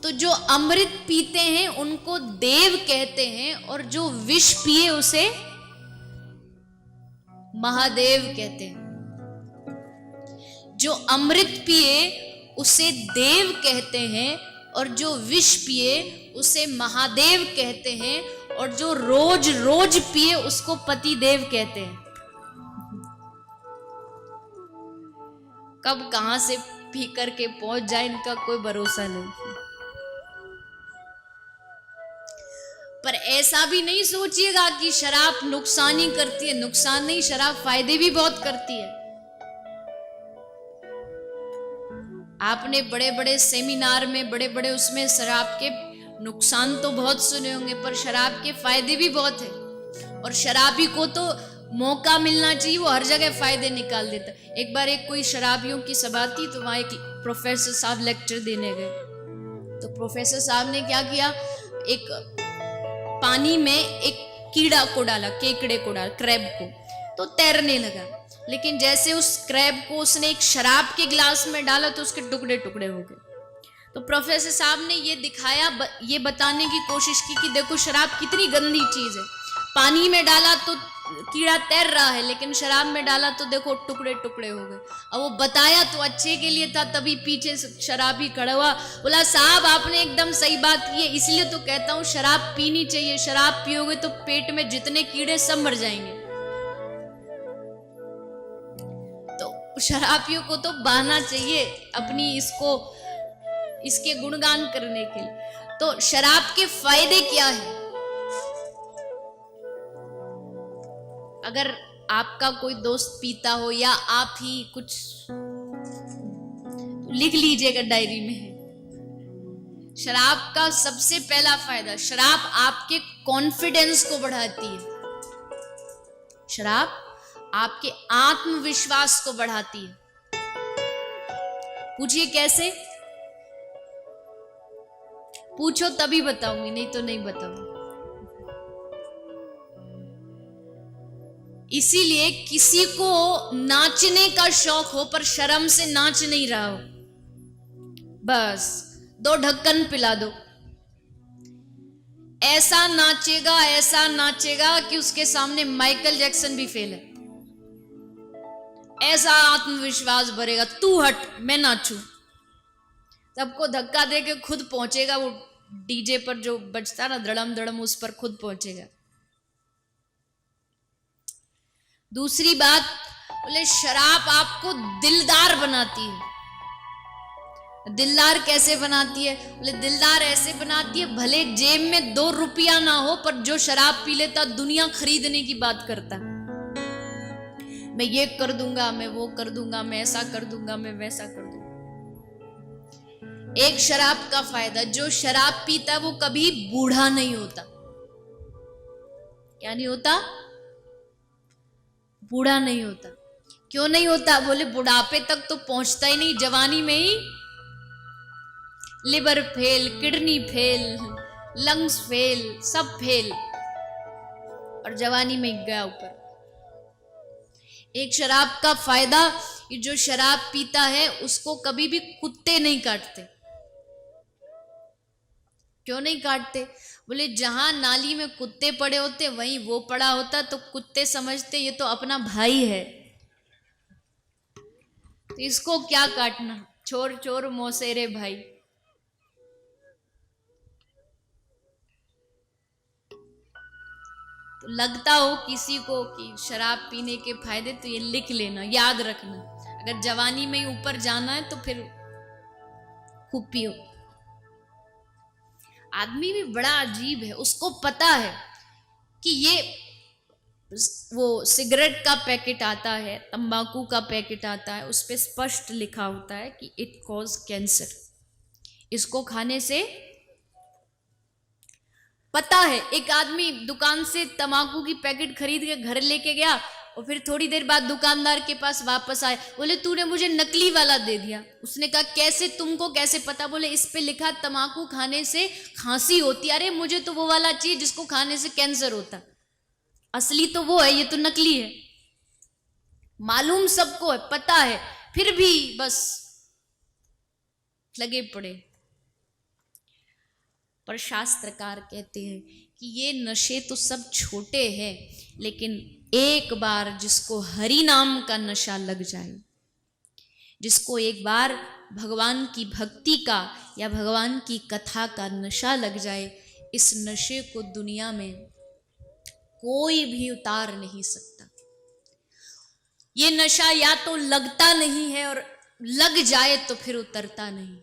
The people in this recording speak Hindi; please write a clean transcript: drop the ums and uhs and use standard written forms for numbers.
तो जो अमृत पीते हैं उनको देव कहते हैं, और जो विष पिए उसे महादेव कहते हैं। जो अमृत पिए उसे देव कहते हैं, और जो विष पिए उसे महादेव कहते हैं, और जो रोज रोज पिए उसको पति देव कहते हैं। कब कहां से पी करके पहुंच जाए इनका कोई भरोसा नहीं। पर ऐसा भी नहीं सोचिएगा कि शराब नुकसान ही करती है। नुकसान नहीं, शराब फायदे भी बहुत करती है। आपने बड़े बड़े सेमिनार में, बड़े बड़े उसमें शराब के नुकसान तो बहुत सुने होंगे, पर शराब के फायदे भी बहुत है। और शराबी को तो मौका मिलना चाहिए, वो हर जगह फायदे निकाल देता। एक बार एक कोई शराबियों की सभा थी, तो वहां एक प्रोफेसर साहब लेक्चर देने गए। तो प्रोफेसर साहब ने क्या किया, एक पानी में एक कीड़ा को डाला, केकड़े को डाला, क्रैब को, तो तैरने लगा। लेकिन जैसे उस क्रैब को उसने एक शराब के गिलास में डाला तो उसके टुकड़े टुकड़े हो गए। तो प्रोफेसर साहब ने ये दिखाया, ये बताने की कोशिश की कि देखो शराब कितनी गंदी चीज है। पानी में डाला तो कीड़ा तैर रहा है, लेकिन शराब में डाला तो देखो टुकड़े टुकड़े हो गए। अब वो बताया तो अच्छे के लिए था, तभी पीछे शराबी खड़ा हुआ, बोला साहब आपने एकदम सही बात की है, इसलिए तो कहता हूं शराब पीनी चाहिए। शराब पियोगे तो पेट में जितने कीड़े सब मर जाएंगे। तो शराबियों को तो बहाना चाहिए अपनी इसके गुणगान करने के लिए। तो शराब के फायदे क्या है? अगर आपका कोई दोस्त पीता हो या आप ही कुछ, तो लिख लीजिएगा डायरी में। शराब का सबसे पहला फायदा, शराब आपके कॉन्फिडेंस को बढ़ाती है। शराब आपके आत्मविश्वास को बढ़ाती है। पूछिए कैसे? पूछो तभी बताऊंगी, नहीं तो नहीं बताऊंगी। इसीलिए किसी को नाचने का शौक हो पर शर्म से नाच नहीं रहा हो, बस 2 ढक्कन पिला दो। ऐसा नाचेगा कि उसके सामने माइकल जैक्सन भी फेल है। ऐसा आत्मविश्वास भरेगा, तू हट मैं नाचू। सबको धक्का दे के खुद पहुंचेगा, वो डीजे पर जो बजता ना धड़म धड़म, उस पर खुद पहुंचेगा। दूसरी बात, बोले शराब आपको दिलदार बनाती है। दिलदार कैसे बनाती है? बोले दिलदार ऐसे बनाती है, भले जेब में 2 रुपया ना हो, पर जो शराब पी लेता दुनिया खरीदने की बात करता। मैं ये कर दूंगा, मैं वो कर दूंगा, मैं ऐसा कर दूंगा, मैं वैसा कर दूंगा। एक शराब का फायदा, जो शराब पीता वो कभी बूढ़ा नहीं होता। क्या नहीं होता? बूढ़ा नहीं होता। क्यों नहीं होता? बोले बुढ़ापे तक तो पहुंचता ही नहीं, जवानी में ही liver fail, kidney fail, lungs fail, सब फेल, और जवानी में गया ऊपर। एक शराब का फायदा, ये जो शराब पीता है उसको कभी भी कुत्ते नहीं काटते। क्यों नहीं काटते? बोले जहां नाली में कुत्ते पड़े होते वहीं वो पड़ा होता, तो कुत्ते समझते ये तो अपना भाई है, तो इसको क्या काटना, चोर चोर मौसेरे भाई। तो लगता हो किसी को कि शराब पीने के फायदे, तो ये लिख लेना, याद रखना। अगर जवानी में ही ऊपर जाना है तो फिर खूब पियो। आदमी भी बड़ा अजीब है, उसको पता है कि ये वो सिगरेट का पैकेट आता है, तंबाकू का पैकेट आता है, उस पे स्पष्ट लिखा होता है कि इट कॉज कैंसर। इसको खाने से पता है। एक आदमी दुकान से तंबाकू की पैकेट खरीद के घर लेके गया, और फिर थोड़ी देर बाद दुकानदार के पास वापस आए, बोले तूने मुझे नकली वाला दे दिया। उसने कहा कैसे, तुमको कैसे पता? बोले इस पे लिखा तंबाकू खाने से खांसी होती। अरे मुझे तो वो वाला चाहिए जिसको खाने से कैंसर होता, असली तो वो है, ये तो नकली है। मालूम सबको है, पता है, फिर भी बस लगे पड़े। पर शास्त्रकार कहते हैं कि ये नशे तो सब छोटे हैं, लेकिन एक बार जिसको हरि नाम का नशा लग जाए, जिसको एक बार भगवान की भक्ति का या भगवान की कथा का नशा लग जाए, इस नशे को दुनिया में कोई भी उतार नहीं सकता। ये नशा या तो लगता नहीं है और लग जाए तो फिर उतरता नहीं।